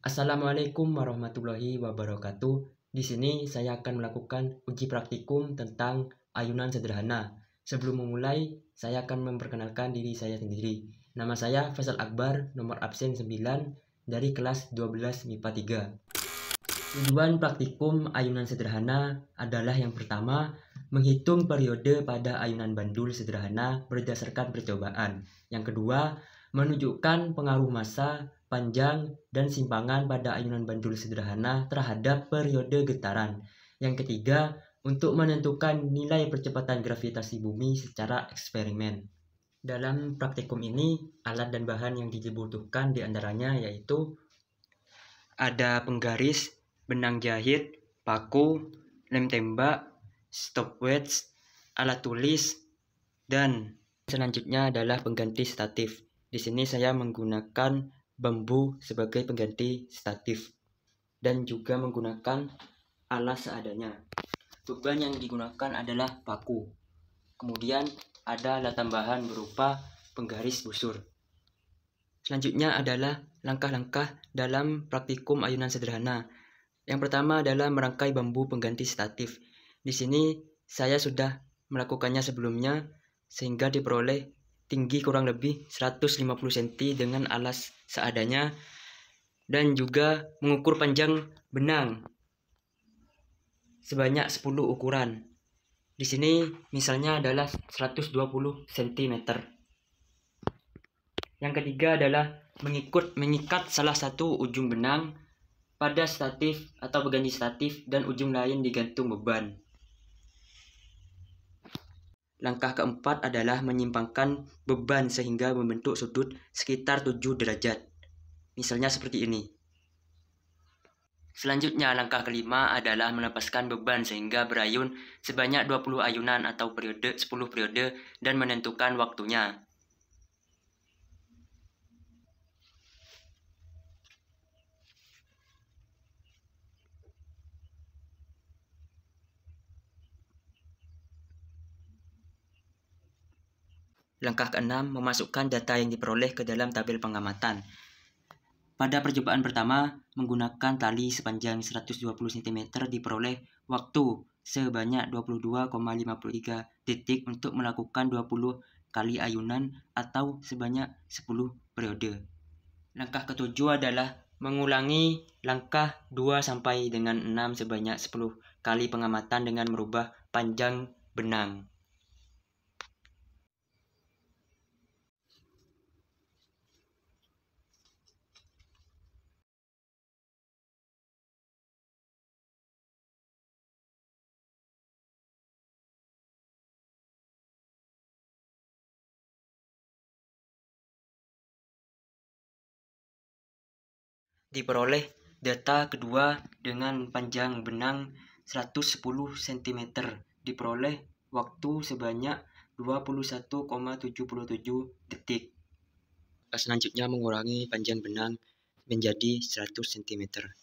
Assalamualaikum warahmatullahi wabarakatuh. Di sini saya akan melakukan uji praktikum tentang ayunan sederhana. Sebelum memulai, saya akan memperkenalkan diri saya sendiri. Nama saya Faisal Akbar, nomor absen 9 dari kelas 12 MIPA 3. Tujuan praktikum ayunan sederhana adalah yang pertama, menghitung periode pada ayunan bandul sederhana berdasarkan percobaan. Yang kedua, menunjukkan pengaruh massa, panjang, dan simpangan pada ayunan bandul sederhana terhadap periode getaran. Yang ketiga, untuk menentukan nilai percepatan gravitasi bumi secara eksperimen. Dalam praktikum ini, alat dan bahan yang dibutuhkan diantaranya yaitu ada penggaris, benang jahit, paku, lem tembak, stopwatch, alat tulis, dan selanjutnya adalah pengganti statif. Di sini saya menggunakan bambu sebagai pengganti statif dan juga menggunakan alas seadanya. Beban yang digunakan adalah paku. Kemudian ada alat tambahan berupa penggaris busur. Selanjutnya adalah langkah-langkah dalam praktikum ayunan sederhana. Yang pertama adalah merangkai bambu pengganti statif. Di sini saya sudah melakukannya sebelumnya sehingga diperoleh tinggi kurang lebih 150 cm dengan alas seadanya dan juga mengukur panjang benang sebanyak 10 ukuran. Di sini misalnya adalah 120 cm. Yang ketiga adalah mengikat salah satu ujung benang pada statif atau pengganti statif dan ujung lain digantung beban. Langkah keempat adalah menyimpangkan beban sehingga membentuk sudut sekitar 7 derajat. Misalnya seperti ini. Selanjutnya langkah kelima adalah melepaskan beban sehingga berayun sebanyak 20 ayunan atau 10 periode dan menentukan waktunya. Langkah keenam, memasukkan data yang diperoleh ke dalam tabel pengamatan. Pada percobaan pertama, menggunakan tali sepanjang 120 cm diperoleh waktu sebanyak 22,53 detik untuk melakukan 20 kali ayunan atau sebanyak 10 periode. Langkah ketujuh adalah mengulangi langkah 2 sampai dengan 6 sebanyak 10 kali pengamatan dengan merubah panjang benang. Diperoleh data kedua dengan panjang benang 110 cm. Diperoleh waktu sebanyak 21,77 detik. Selanjutnya mengurangi panjang benang menjadi 100 cm.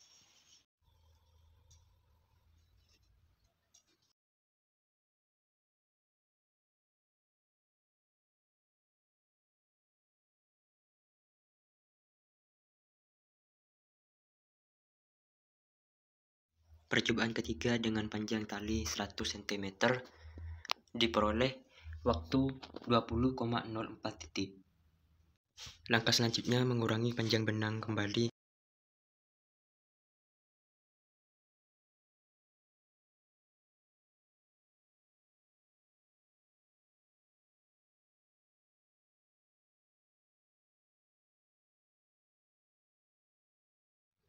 Percobaan ketiga dengan panjang tali 100 cm diperoleh waktu 20,04 detik. Langkah selanjutnya mengurangi panjang benang kembali.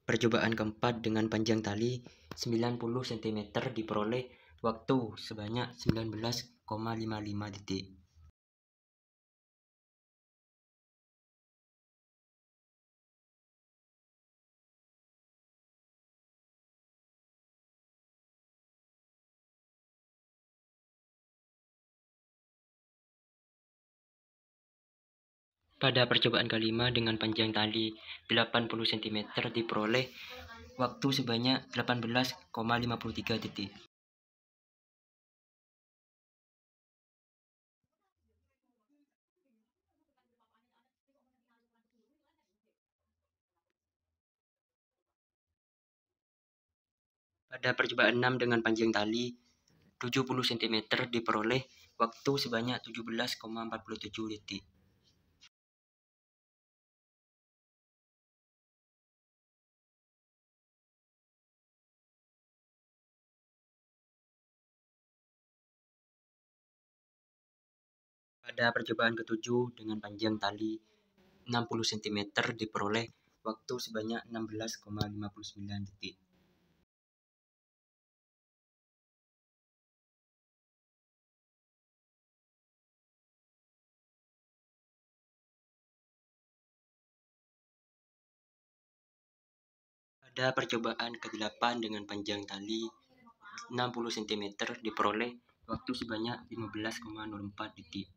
Percobaan keempat dengan panjang tali 90 cm diperoleh waktu sebanyak 19,55 detik. Pada percobaan kelima dengan panjang tali 80 cm diperoleh waktu sebanyak 18,53 detik. Pada percobaan 6 dengan panjang tali 70 cm diperoleh waktu sebanyak 17,47 detik. Pada percobaan ketujuh dengan panjang tali 60 cm diperoleh waktu sebanyak 16,59 detik. Pada percobaan ke-8 dengan panjang tali 60 cm diperoleh waktu sebanyak 15,04 detik.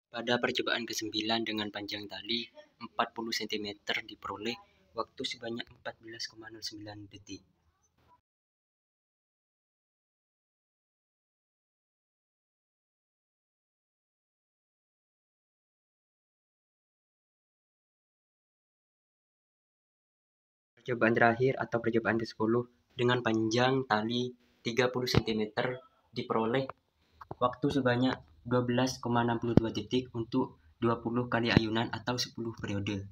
Pada percobaan ke-9 dengan panjang tali 40 cm diperoleh waktu sebanyak 14,09 detik. Percobaan terakhir atau percobaan ke-10 dengan panjang tali 30 cm diperoleh waktu sebanyak 12,62 detik untuk 20 kali ayunan atau 10 periode.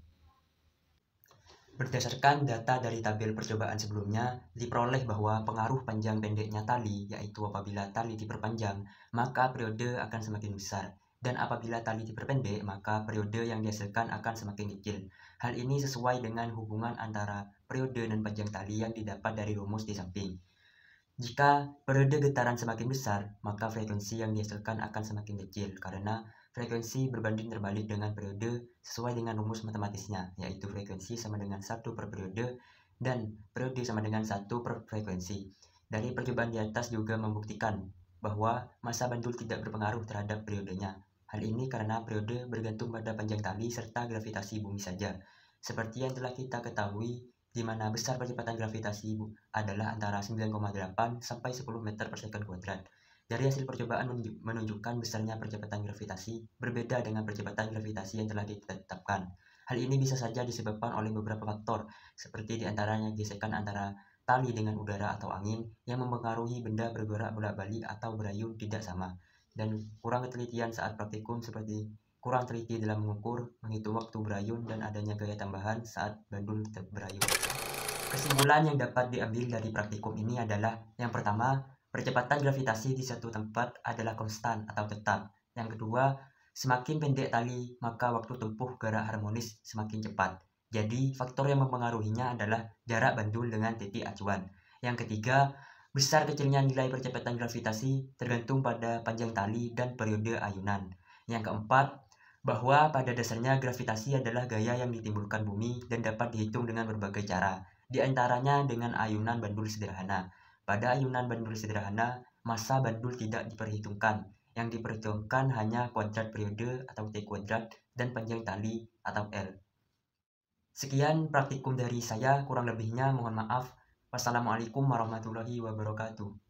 Berdasarkan data dari tabel percobaan sebelumnya, diperoleh bahwa pengaruh panjang pendeknya tali, yaitu apabila tali diperpanjang, maka periode akan semakin besar. Dan apabila tali diperpendek, maka periode yang dihasilkan akan semakin kecil. Hal ini sesuai dengan hubungan antara periode dan panjang tali yang didapat dari rumus di samping. Jika periode getaran semakin besar, maka frekuensi yang dihasilkan akan semakin kecil karena frekuensi berbanding terbalik dengan periode sesuai dengan rumus matematisnya, yaitu frekuensi sama dengan 1 per periode dan periode sama dengan 1 per frekuensi. Dari percobaan di atas juga membuktikan bahwa massa bandul tidak berpengaruh terhadap periodenya. Hal ini karena periode bergantung pada panjang tali serta gravitasi bumi saja. Seperti yang telah kita ketahui, di mana besar percepatan gravitasi adalah antara 9,8 sampai 10 meter per second kuadrat. Dari hasil percobaan menunjukkan besarnya percepatan gravitasi berbeda dengan percepatan gravitasi yang telah ditetapkan. Hal ini bisa saja disebabkan oleh beberapa faktor, seperti diantaranya gesekan antara tali dengan udara atau angin yang mempengaruhi benda bergerak bolak-balik atau berayun tidak sama, dan kurang ketelitian saat praktikum seperti kurang teliti dalam mengukur, menghitung waktu berayun, dan adanya gaya tambahan saat bandul berayun. Kesimpulan yang dapat diambil dari praktikum ini adalah, yang pertama, percepatan gravitasi di suatu tempat adalah konstan atau tetap. Yang kedua, semakin pendek tali, maka waktu tempuh gerak harmonis semakin cepat. Jadi, faktor yang mempengaruhinya adalah jarak bandul dengan titik acuan. Yang ketiga, besar kecilnya nilai percepatan gravitasi tergantung pada panjang tali dan periode ayunan. Yang keempat, bahwa pada dasarnya gravitasi adalah gaya yang ditimbulkan bumi dan dapat dihitung dengan berbagai cara, di antaranya dengan ayunan bandul sederhana. Pada ayunan bandul sederhana, massa bandul tidak diperhitungkan. Yang diperhitungkan hanya kuadrat periode atau T kuadrat dan panjang tali atau L. Sekian praktikum dari saya, kurang lebihnya mohon maaf. Wassalamualaikum warahmatullahi wabarakatuh.